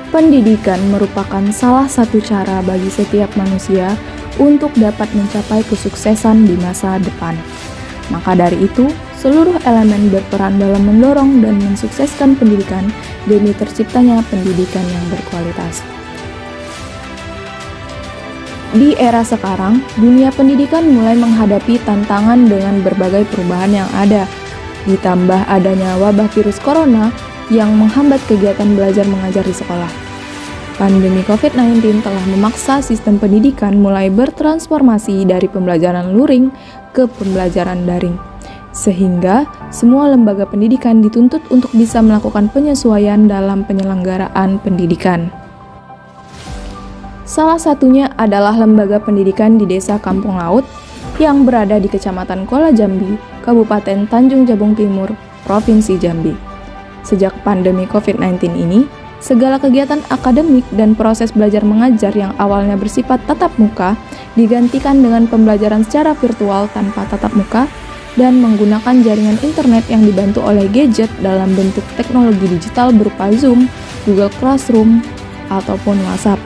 Pendidikan merupakan salah satu cara bagi setiap manusia untuk dapat mencapai kesuksesan di masa depan. Maka dari itu, seluruh elemen berperan dalam mendorong dan mensukseskan pendidikan demi terciptanya pendidikan yang berkualitas. Di era sekarang, dunia pendidikan mulai menghadapi tantangan dengan berbagai perubahan yang ada, ditambah adanya wabah virus corona yang menghambat kegiatan belajar mengajar di sekolah. Pandemi COVID-19 telah memaksa sistem pendidikan mulai bertransformasi dari pembelajaran luring ke pembelajaran daring, sehingga semua lembaga pendidikan dituntut untuk bisa melakukan penyesuaian dalam penyelenggaraan pendidikan. Salah satunya adalah lembaga pendidikan di Desa Kampung Laut yang berada di Kecamatan Kuala Jambi, Kabupaten Tanjung Jabung Timur, Provinsi Jambi. Sejak pandemi COVID-19 ini, segala kegiatan akademik dan proses belajar mengajar yang awalnya bersifat tatap muka digantikan dengan pembelajaran secara virtual tanpa tatap muka dan menggunakan jaringan internet yang dibantu oleh gadget dalam bentuk teknologi digital berupa Zoom, Google Classroom, ataupun WhatsApp.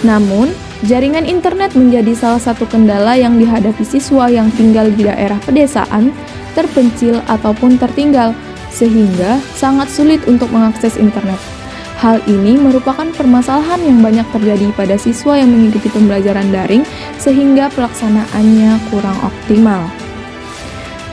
Namun, jaringan internet menjadi salah satu kendala yang dihadapi siswa yang tinggal di daerah pedesaan, terpencil, ataupun tertinggal, sehingga sangat sulit untuk mengakses internet. Hal ini merupakan permasalahan yang banyak terjadi pada siswa yang mengikuti pembelajaran daring, sehingga pelaksanaannya kurang optimal.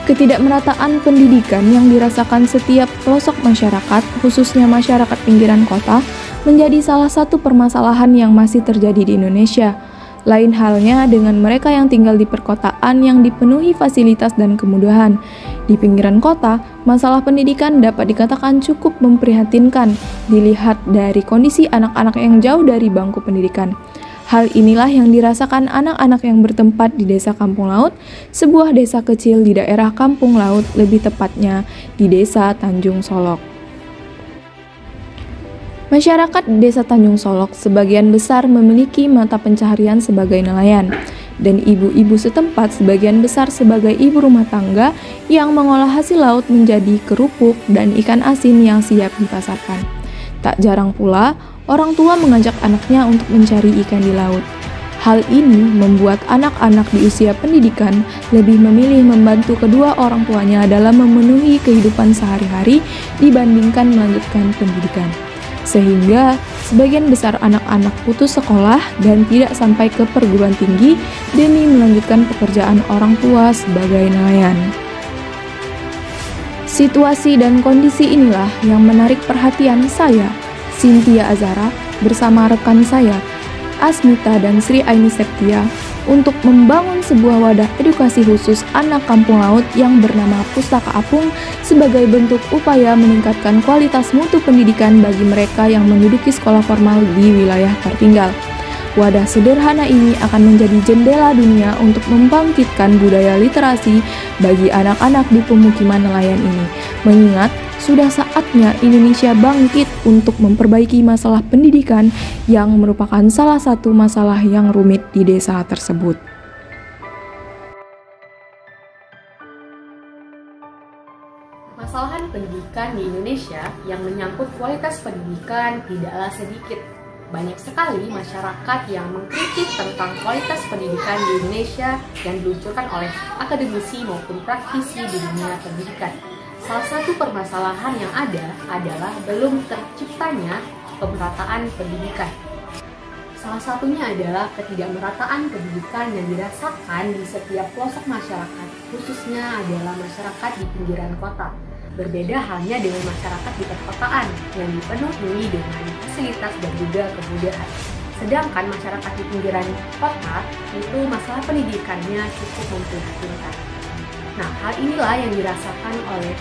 Ketidakmerataan pendidikan yang dirasakan setiap pelosok masyarakat, khususnya masyarakat pinggiran kota, menjadi salah satu permasalahan yang masih terjadi di Indonesia. Lain halnya dengan mereka yang tinggal di perkotaan yang dipenuhi fasilitas dan kemudahan. Di pinggiran kota, masalah pendidikan dapat dikatakan cukup memprihatinkan dilihat dari kondisi anak-anak yang jauh dari bangku pendidikan. Hal inilah yang dirasakan anak-anak yang bertempat di Desa Kampung Laut, sebuah desa kecil di daerah Kampung Laut, lebih tepatnya di Desa Tanjung Solok. Masyarakat Desa Tanjung Solok sebagian besar memiliki mata pencaharian sebagai nelayan, dan ibu-ibu setempat sebagian besar sebagai ibu rumah tangga yang mengolah hasil laut menjadi kerupuk dan ikan asin yang siap dipasarkan. Tak jarang pula, orang tua mengajak anaknya untuk mencari ikan di laut. Hal ini membuat anak-anak di usia pendidikan lebih memilih membantu kedua orang tuanya dalam memenuhi kehidupan sehari-hari dibandingkan melanjutkan pendidikan. Sehingga sebagian besar anak-anak putus sekolah dan tidak sampai ke perguruan tinggi demi melanjutkan pekerjaan orang tua sebagai nelayan. Situasi dan kondisi inilah yang menarik perhatian saya, Cynthia Azara, bersama rekan saya, Asmita dan Sri Aini Septia, untuk membangun sebuah wadah edukasi khusus anak kampung laut yang bernama Pustaka Apung sebagai bentuk upaya meningkatkan kualitas mutu pendidikan bagi mereka yang menduduki sekolah formal di wilayah tertinggal. Wadah sederhana ini akan menjadi jendela dunia untuk membangkitkan budaya literasi bagi anak-anak di pemukiman nelayan ini, mengingat sudah saatnya Indonesia bangkit untuk memperbaiki masalah pendidikan yang merupakan salah satu masalah yang rumit di desa tersebut. Permasalahan pendidikan di Indonesia yang menyangkut kualitas pendidikan tidaklah sedikit. Banyak sekali masyarakat yang mengkritik tentang kualitas pendidikan di Indonesia yang diluncurkan oleh akademisi maupun praktisi di dunia pendidikan. Salah satu permasalahan yang ada adalah belum terciptanya pemerataan pendidikan. Salah satunya adalah ketidakmerataan pendidikan yang dirasakan di setiap pelosok masyarakat, khususnya adalah masyarakat di pinggiran kota. Berbeda halnya dengan masyarakat di perkotaan yang dipenuhi dengan fasilitas dan juga kemudahan. Sedangkan masyarakat di pinggiran kota itu masalah pendidikannya cukup memprihatinkan. Nah, hal inilah yang dirasakan oleh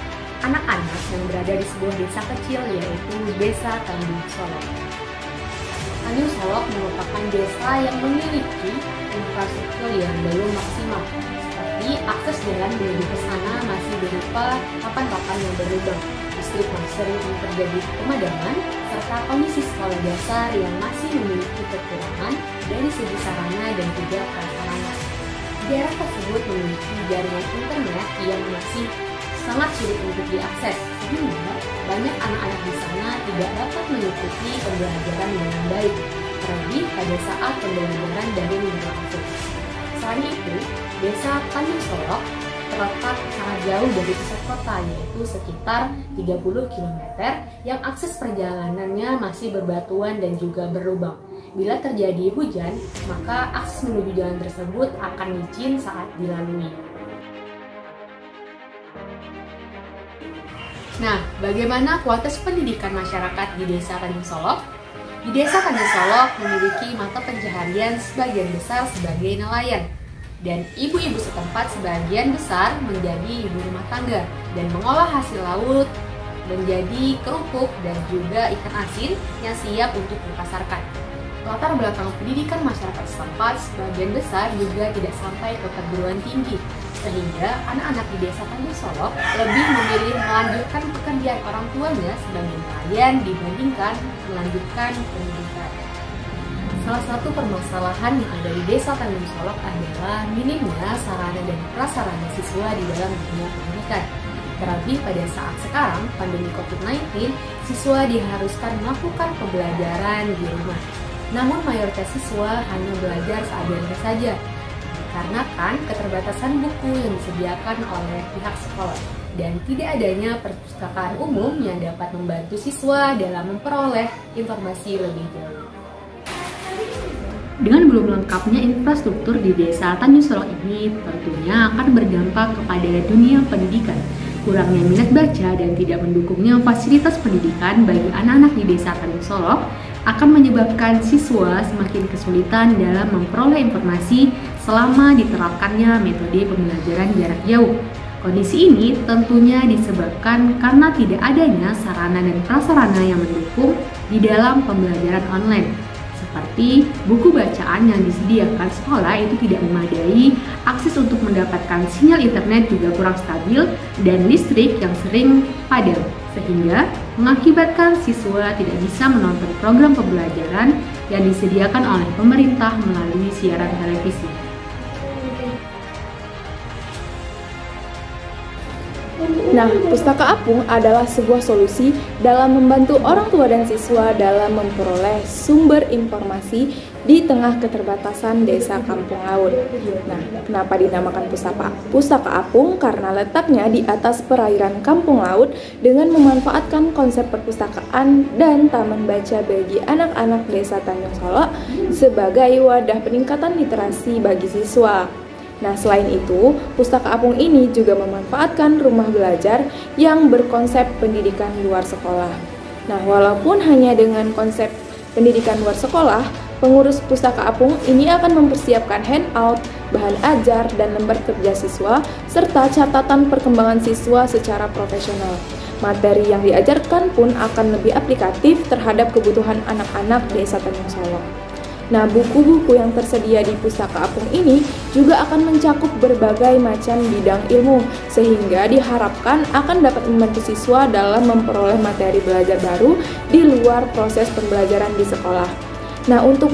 anak-anak yang berada di sebuah desa kecil, yaitu Desa Tanjung Solok. Tanjung Solok merupakan desa yang memiliki infrastruktur yang belum maksimal, seperti akses jalan menuju ke sana masih berupa papan-papan yang berlubang, listrik yang sering terjadi pemadaman, serta kondisi sekolah dasar yang masih memiliki kekurangan dari segi sarana dan juga prasarana. Daerah tersebut memiliki jaringan internet yang masih sangat sulit untuk diakses, Sehingga banyak anak-anak di sana tidak dapat mengikuti pembelajaran dengan baik, terlebih pada saat pembelajaran daring berlangsung. Selain itu, Desa Tanjung Solok terletak sangat jauh dari pusat kota, yaitu sekitar 30 km yang akses perjalanannya masih berbatuan dan juga berlubang. Bila terjadi hujan, maka akses menuju jalan tersebut akan licin saat dilalui. Nah, bagaimana kualitas pendidikan masyarakat di Desa Tanjung Solok? Di Desa Tanjung Solok memiliki mata pencaharian sebagian besar sebagai nelayan. Dan ibu-ibu setempat sebagian besar menjadi ibu rumah tangga dan mengolah hasil laut menjadi kerupuk dan juga ikan asin yang siap untuk dipasarkan. Latar belakang pendidikan masyarakat setempat sebagian besar juga tidak sampai ke perguruan tinggi, sehingga anak-anak di Desa Tanjung Solok lebih memilih melanjutkan pekerjaan orang tuanya sebagai nelayan dibandingkan melanjutkan pendidikan. Salah satu permasalahan yang ada di Desa Tanjung Solok adalah minimnya sarana dan prasarana siswa di dalam dunia pendidikan. Terlebih pada saat sekarang, pandemi COVID-19, siswa diharuskan melakukan pembelajaran di rumah. Namun mayoritas siswa hanya belajar seadanya saja, karena kan keterbatasan buku yang disediakan oleh pihak sekolah dan tidak adanya perpustakaan umum yang dapat membantu siswa dalam memperoleh informasi lebih jauh. Dengan belum lengkapnya infrastruktur di Desa Tanjung Solok ini tentunya akan berdampak kepada dunia pendidikan. Kurangnya minat baca dan tidak mendukungnya fasilitas pendidikan bagi anak-anak di Desa Tanjung Solok akan menyebabkan siswa semakin kesulitan dalam memperoleh informasi selama diterapkannya metode pembelajaran jarak jauh. Kondisi ini tentunya disebabkan karena tidak adanya sarana dan prasarana yang mendukung di dalam pembelajaran online. Seperti buku bacaan yang disediakan sekolah itu tidak memadai, akses untuk mendapatkan sinyal internet juga kurang stabil, dan listrik yang sering padam, sehingga mengakibatkan siswa tidak bisa menonton program pembelajaran yang disediakan oleh pemerintah melalui siaran televisi. Nah, pustaka apung adalah sebuah solusi dalam membantu orang tua dan siswa dalam memperoleh sumber informasi di tengah keterbatasan desa kampung laut. Nah, kenapa dinamakan pustaka apung? Karena letaknya di atas perairan kampung laut dengan memanfaatkan konsep perpustakaan dan taman baca bagi anak-anak Desa Tanjung Solok sebagai wadah peningkatan literasi bagi siswa. Nah, selain itu, pustaka apung ini juga memanfaatkan rumah belajar yang berkonsep pendidikan luar sekolah. Nah, walaupun hanya dengan konsep pendidikan luar sekolah, pengurus pustaka apung ini akan mempersiapkan handout, bahan ajar, dan lembar kerja siswa, serta catatan perkembangan siswa secara profesional. Materi yang diajarkan pun akan lebih aplikatif terhadap kebutuhan anak-anak Desa Tanjung Solok. Nah, buku-buku yang tersedia di pustaka apung ini juga akan mencakup berbagai macam bidang ilmu, sehingga diharapkan akan dapat membantu siswa dalam memperoleh materi belajar baru di luar proses pembelajaran di sekolah. Nah, untuk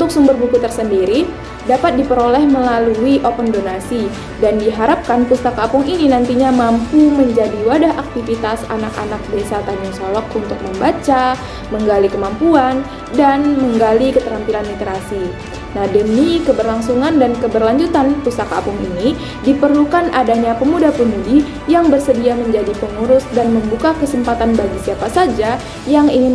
sumber buku tersendiri dapat diperoleh melalui open donasi, dan diharapkan pustaka apung ini nantinya mampu menjadi wadah aktivitas anak-anak Desa Tanjung Solok untuk membaca, menggali kemampuan, dan menggali keterampilan literasi. Nah, demi keberlangsungan dan keberlanjutan pustaka apung ini, diperlukan adanya pemuda-pemudi yang bersedia menjadi pengurus dan membuka kesempatan bagi siapa saja yang ingin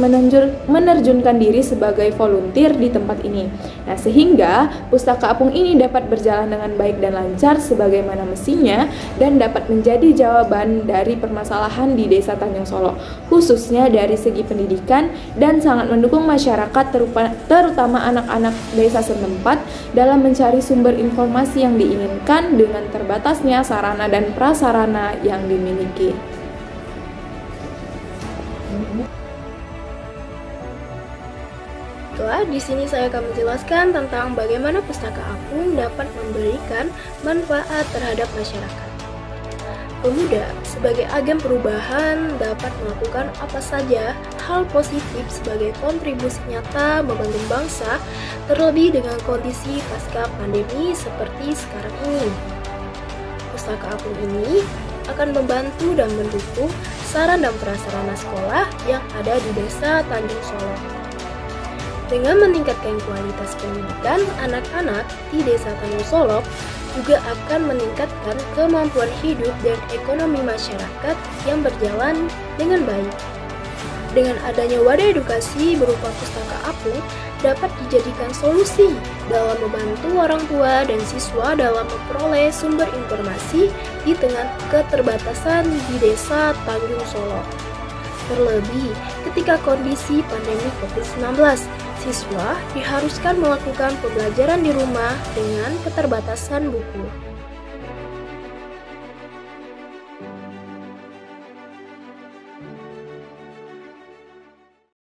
menerjunkan diri sebagai volunteer di tempat ini. Nah, sehingga pustaka apung ini dapat berjalan dengan baik dan lancar sebagaimana mestinya dan dapat menjadi jawaban dari permasalahan di Desa Tanjung Solok, khususnya dari segi pendidikan, dan sangat mendukung masyarakat terutama anak-anak desa setempat dalam mencari sumber informasi yang diinginkan dengan terbatasnya sarana dan prasarana yang dimiliki. Di sini saya akan menjelaskan tentang bagaimana pustaka apung dapat memberikan manfaat terhadap masyarakat. Pemuda sebagai agen perubahan dapat melakukan apa saja hal positif sebagai kontribusi nyata membangun bangsa, terlebih dengan kondisi pasca pandemi seperti sekarang ini. Pustaka apung ini akan membantu dan mendukung sarana dan prasarana sekolah yang ada di Desa Tanjung Solok. Dengan meningkatkan kualitas pendidikan anak-anak di Desa Tanjung Solok juga akan meningkatkan kemampuan hidup dan ekonomi masyarakat yang berjalan dengan baik. Dengan adanya wadah edukasi berupa pustaka apung dapat dijadikan solusi dalam membantu orang tua dan siswa dalam memperoleh sumber informasi di tengah keterbatasan di Desa Tanjung Solok. Terlebih ketika kondisi pandemi COVID-19, siswa diharuskan melakukan pembelajaran di rumah dengan keterbatasan buku.